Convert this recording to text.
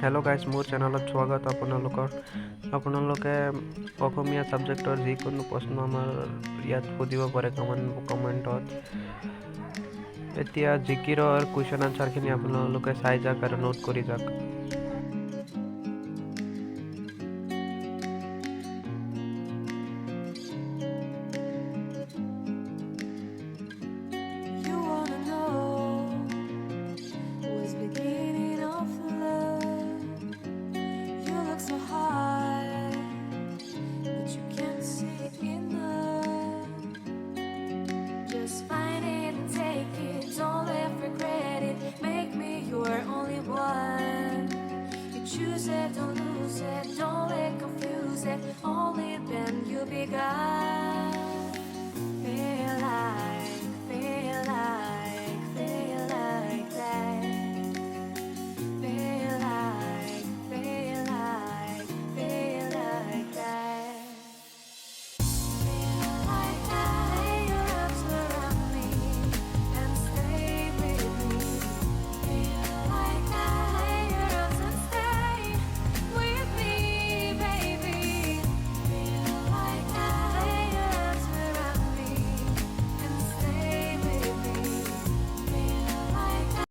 Hello' guys, মোৰ চেনেলত স্বাগত আপোনালোকে অসমীয়া ছাবজেক্টৰ যিকোনো প্ৰশ্ন আমাৰ ইয়াত সুধিব পাৰে কমেণ্টত। এতিয়া জিকিৰৰ কুৱেশ্যন আনচাৰখিনি আপোনালোকে চাই যাওক আৰু নোট কৰি যাওক। You wanna know what's beginning of love? You look so high, but you can't see it enough. Just find it and take it, don't let regret it. Make me your only one. You choose it, don't lose it, don't let confuse it. Only then you'll be God.